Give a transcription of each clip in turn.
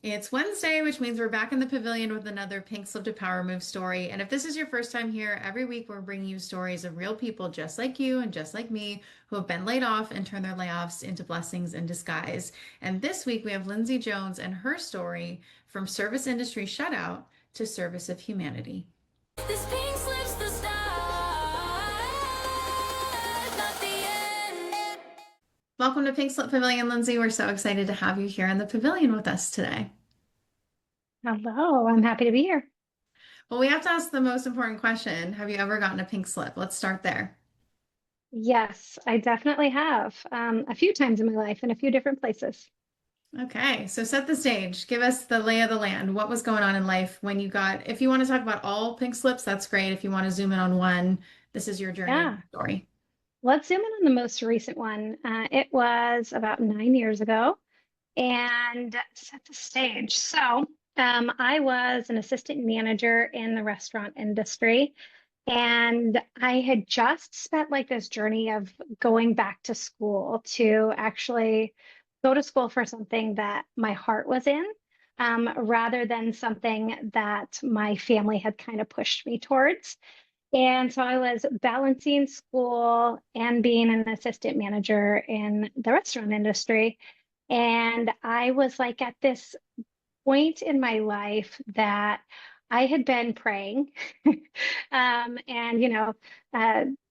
It's Wednesday, which means we're back in the pavilion with another Pink Slip to Power Move story. And if this is your first time here, every week we're bringing you stories of real people just like you and just like me who have been laid off and turned their layoffs into blessings in disguise. And this week we have Lindsay Jones and her story from service industry shutout to service of humanity. This pink slips the stars, not the end. Welcome to Pink Slip Pavilion, Lindsay. We're so excited to have you here in the pavilion with us today. Hello, I'm happy to be here. Well, we have to ask the most important question. Have you ever gotten a pink slip? Let's start there. Yes, I definitely have a few times in my life in a few different places. Okay, so set the stage. Give us the lay of the land. What was going on in life when you got, if you want to talk about all pink slips, that's great. If you want to zoom in on one, this is your journey and Yeah, your story. let's zoom in on the most recent one. It was about 9 years ago and set the stage. I was an assistant manager in the restaurant industry, and I had just spent like this journey of going back to school to actually go to school for something that my heart was in, rather than something that my family had kind of pushed me towards. And so I was balancing school and being an assistant manager in the restaurant industry. And I was like at this point in my life that I had been praying. And,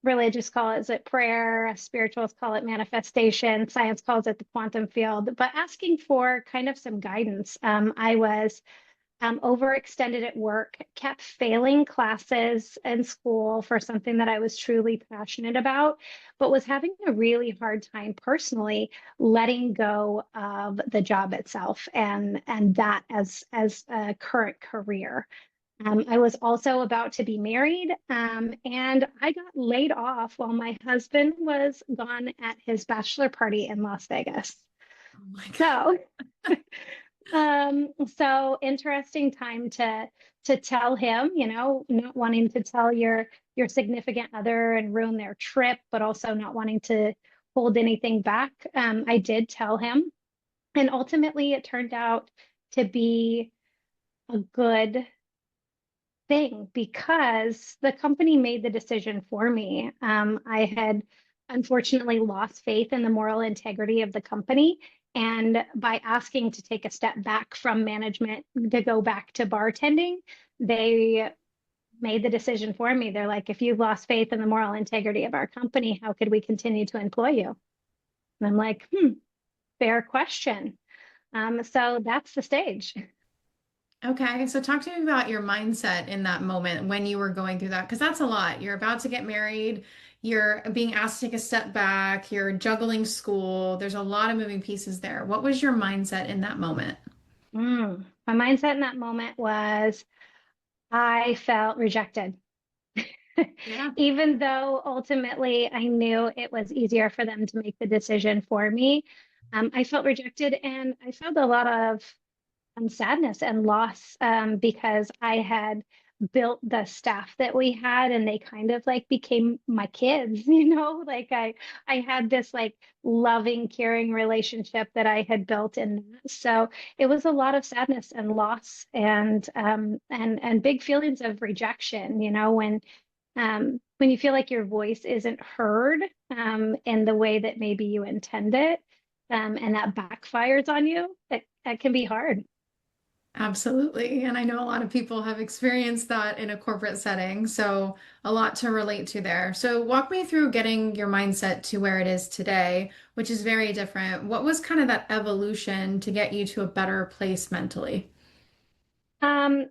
religious call it prayer, spirituals call it manifestation, science calls it the quantum field, but asking for kind of some guidance. I was overextended at work, kept failing classes in school for something that I was truly passionate about, but was having a really hard time personally letting go of the job itself and that as a current career. I was also about to be married, and I got laid off while my husband was gone at his bachelor party in Las Vegas. Oh my So so interesting time to tell him, not wanting to tell your significant other and ruin their trip, but also not wanting to hold anything back. I did tell him, and ultimately it turned out to be a good thing because the company made the decision for me. I had unfortunately lost faith in the moral integrity of the company. And by asking to take a step back from management to go back to bartending, they made the decision for me. They're like, if you've lost faith in the moral integrity of our company, how could we continue to employ you? And I'm like, fair question. So that's the stage. Okay, so talk to me about your mindset in that moment when you were going through that, because that's a lot. You're about to get married, you're being asked to take a step back, you're juggling school. There's a lot of moving pieces there. What was your mindset in that moment? My mindset in that moment was I felt rejected. Yeah. Even though ultimately I knew it was easier for them to make the decision for me, I felt rejected and I felt a lot of sadness and loss, because I had built the staff that we had and they kind of like became my kids, like I had this like loving, caring relationship that I had built in that. So it was a lot of sadness and loss and big feelings of rejection, when you feel like your voice isn't heard in the way that maybe you intend it, and that backfires on you, that can be hard. Absolutely. And I know a lot of people have experienced that in a corporate setting. So, a lot to relate to there. So, walk me through getting your mindset to where it is today, which is very different. What was kind of that evolution to get you to a better place mentally? Um,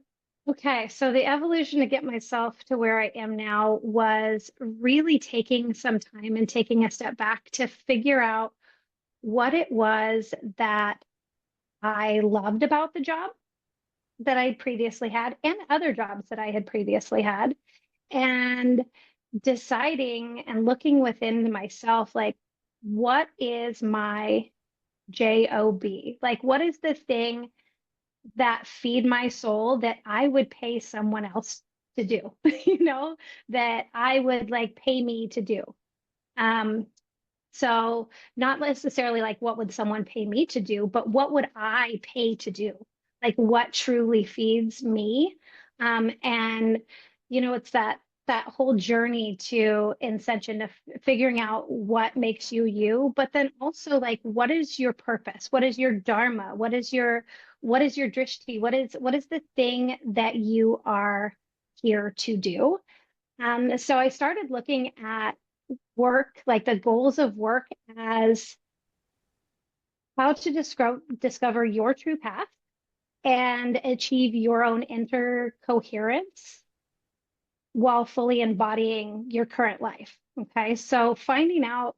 okay, so the evolution to get myself to where I am now was really taking some time and taking a step back to figure out what it was that I loved about the job that I previously had and other jobs that I had previously had, and deciding and looking within myself, like, what is my job? Like, what is the thing that feed my soul that I would pay someone else to do, that I would like pay me to do. Um, so not necessarily like what would someone pay me to do, but what would I pay to do? like what truly feeds me. And it's that whole journey to ascension, of figuring out what makes you you, but then also like what is your purpose? What is your dharma? What is your drishti? What is the thing that you are here to do? So I started looking at work, like the goals of work, as how to discover your true path and achieve your own inner coherence while fully embodying your current life. Okay. So finding out,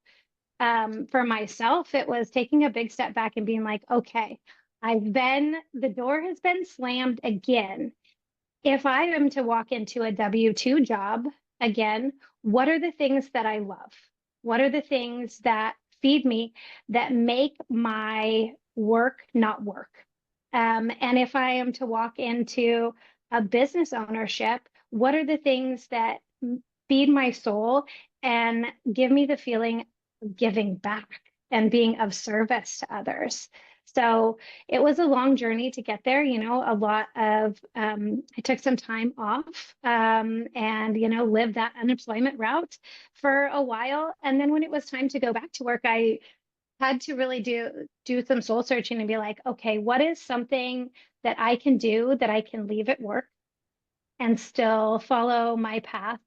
for myself, it was taking a big step back and being like, okay, the door has been slammed again. If I am to walk into a W-2 job again, what are the things that I love? What are the things that feed me, that make my work not work? And if I am to walk into a business ownership, what are the things that feed my soul and give me the feeling of giving back and being of service to others? So it was a long journey to get there, a lot of, I took some time off, and, lived that unemployment route for a while. And then when it was time to go back to work, I had to really do some soul searching and be like, okay, what is something that I can do that I can leave at work and still follow my path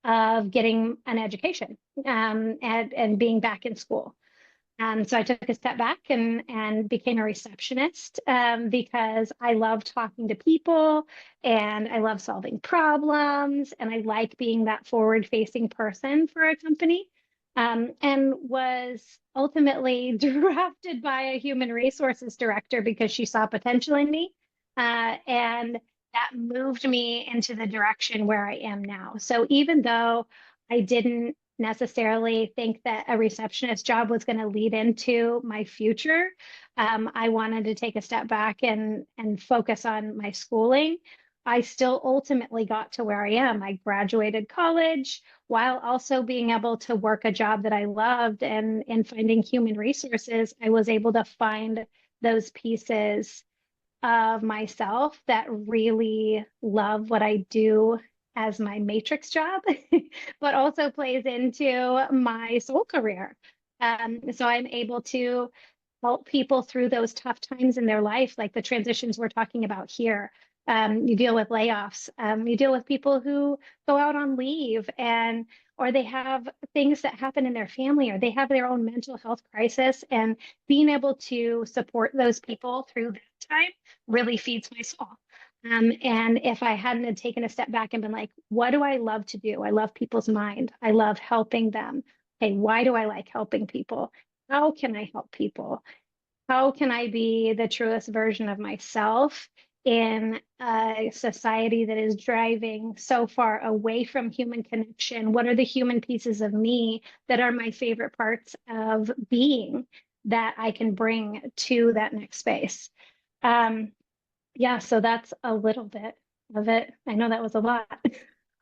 of getting an education, and being back in school. So I took a step back and became a receptionist, because I love talking to people and I love solving problems and I like being that forward-facing person for a company. And was ultimately drafted by a human resources director because she saw potential in me. And that moved me into the direction where I am now. So even though I didn't necessarily think that a receptionist job was going to lead into my future, I wanted to take a step back and focus on my schooling. I still ultimately got to where I am. I graduated college while also being able to work a job that I loved. And in finding human resources, I was able to find those pieces of myself that really love what I do as my matrix job, but also plays into my soul career. So I'm able to help people through those tough times in their life, like the transitions we're talking about here. You deal with layoffs. You deal with people who go out on leave, or they have things that happen in their family, or they have their own mental health crisis, and being able to support those people through that time really feeds my soul. And if I hadn't had taken a step back and been like, what do I love to do? I love people's mind. I love helping them. Okay, why do I like helping people? How can I help people? How can I be the truest version of myself in a society that is driving so far away from human connection? What are the human pieces of me that are my favorite parts of being that I can bring to that next space? Yeah, so that's a little bit of it. I know that was a lot.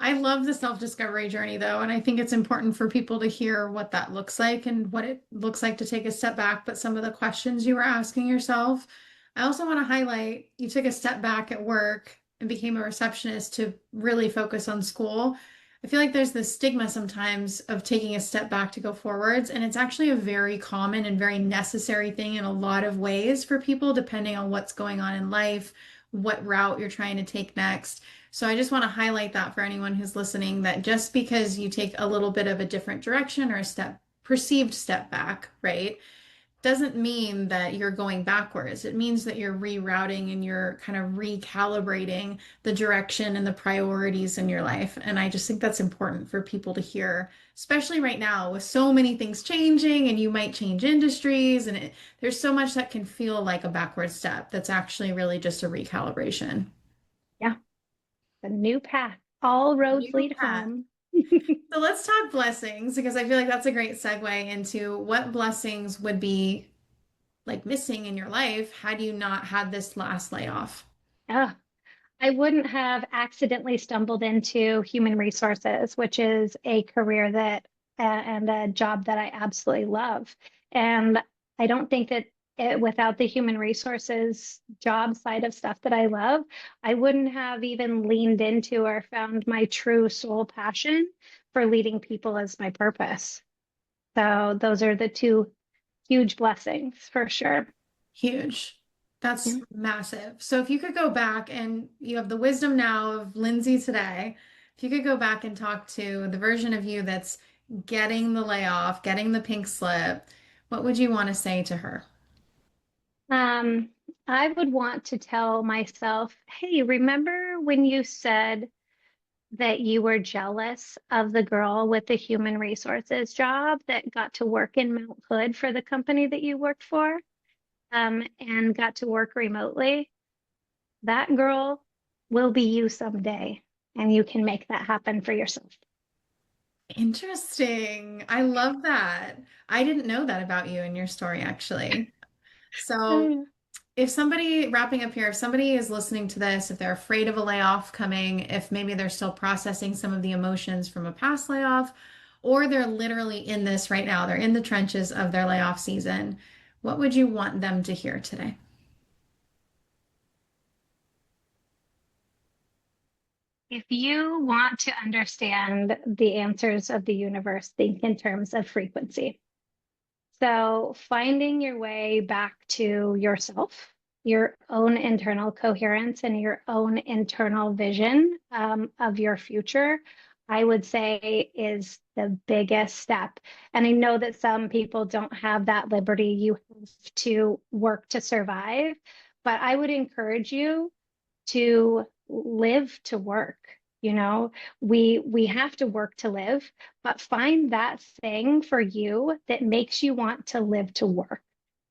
I love the self-discovery journey though, and I think it's important for people to hear what that looks like and what it looks like to take a step back, but some of the questions you were asking yourself. I also want to highlight you took a step back at work and became a receptionist to really focus on school. I feel like there's this stigma sometimes of taking a step back to go forwards, and it's actually a very common and very necessary thing in a lot of ways for people, depending on what's going on in life, what route you're trying to take next. So I just want to highlight that for anyone who's listening, that just because you take a little bit of a different direction or a perceived step back, right, doesn't mean that you're going backwards. It means that you're rerouting and you're kind of recalibrating the direction and the priorities in your life. And I just think that's important for people to hear, especially right now with so many things changing and you might change industries and there's so much that can feel like a backward step that's actually really just a recalibration. Yeah, the new path. All roads New lead path. home. So let's talk blessings because I feel like that's a great segue into what blessings would be like missing in your life had you not had this last layoff. Oh, I wouldn't have accidentally stumbled into human resources, which is a career and a job that I absolutely love. And I don't think that without the human resources job side of stuff that I love, I wouldn't have even leaned into or found my true soul passion for leading people as my purpose. So those are the two huge blessings for sure. Huge. That's Yeah. massive. So if you could go back and you have the wisdom now of Lindsay today, if you could go back and talk to the version of you that's getting the layoff, getting the pink slip, what would you want to say to her? Um, I would want to tell myself, hey, remember when you said that you were jealous of the girl with the human resources job that got to work in Mount Hood for the company that you worked for, and got to work remotely? That girl will be you someday, and you can make that happen for yourself. Interesting. I love that. I didn't know that about you and your story, actually. So if somebody, wrapping up here, if somebody is listening to this, if they're afraid of a layoff coming, if maybe they're still processing some of the emotions from a past layoff, or they're literally in this right now, they're in the trenches of their layoff season, what would you want them to hear today? If you want to understand the answers of the universe, think in terms of frequency. So, finding your way back to yourself, your own internal coherence, and your own internal vision of your future, I would say is the biggest step. And I know that some people don't have that liberty. You have to work to survive. But I would encourage you to live to work. You know, we have to work to live, but find that thing for you that makes you want to live to work.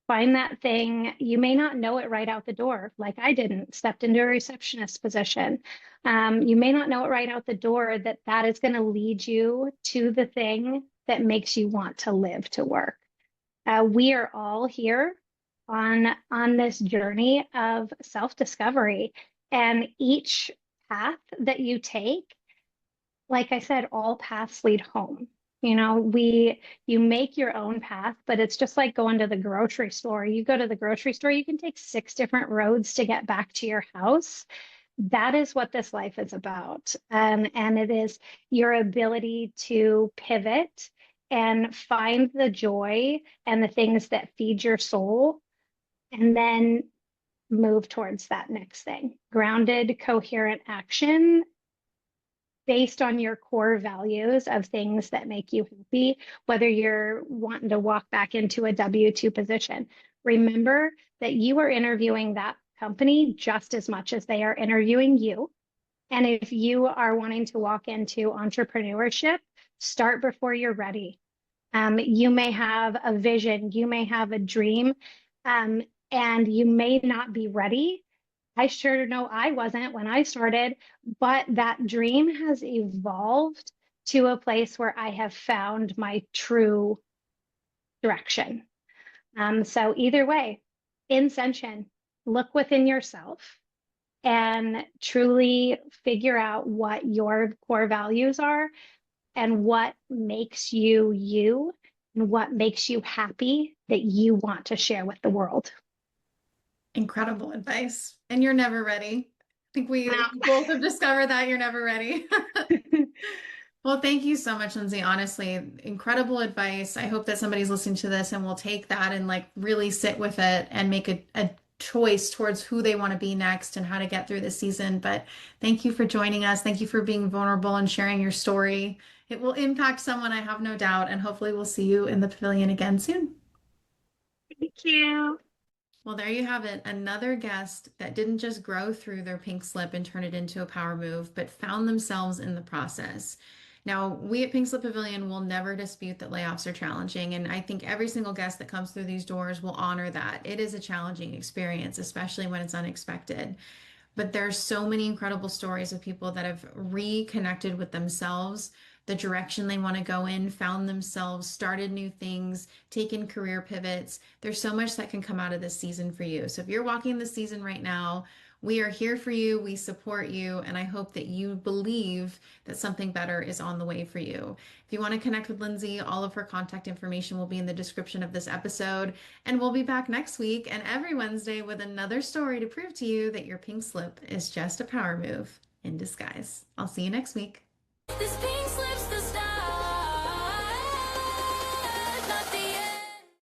Find that thing. You may not know it right out the door, like I didn't, stepped into a receptionist position. You may not know it right out the door that that is going to lead you to the thing that makes you want to live to work. We are all here on this journey of self-discovery, and each path that you take, like I said, all paths lead home. You know, you make your own path, but it's just like going to the grocery store. You go to the grocery store, you can take six different roads to get back to your house. That is what this life is about. And it is your ability to pivot and find the joy and the things that feed your soul, and then move towards that next thing. Grounded, coherent action based on your core values of things that make you happy, whether you're wanting to walk back into a W-2 position. Remember that you are interviewing that company just as much as they are interviewing you. And if you are wanting to walk into entrepreneurship, start before you're ready. You may have a vision, you may have a dream, um, and you may not be ready. I sure know I wasn't when I started, but that dream has evolved to a place where I have found my true direction. So either way, Ascension, look within yourself and truly figure out what your core values are and what makes you you and what makes you happy that you want to share with the world. Incredible advice. And you're never ready. I think we both have discovered that you're never ready. Well, thank you so much, Lindsay. Honestly, incredible advice. I hope that somebody's listening to this and will take that and like really sit with it and make a choice towards who they want to be next and how to get through this season. But thank you for joining us. Thank you for being vulnerable and sharing your story. It will impact someone, I have no doubt, and hopefully we'll see you in the pavilion again soon. Thank you. Well, there you have it. Another guest that didn't just grow through their pink slip and turn it into a power move, but found themselves in the process. Now, we at Pink Slip Pavilion will never dispute that layoffs are challenging. And I think every single guest that comes through these doors will honor that. It is a challenging experience, especially when it's unexpected. But there's so many incredible stories of people that have reconnected with themselves the direction they want to go in, found themselves, started new things, taken career pivots. There's so much that can come out of this season for you. So if you're walking the season right now, we are here for you. We support you. And I hope that you believe that something better is on the way for you. If you want to connect with Lindsay, all of her contact information will be in the description of this episode. And we'll be back next week and every Wednesday with another story to prove to you that your pink slip is just a power move in disguise. I'll see you next week. This pink slip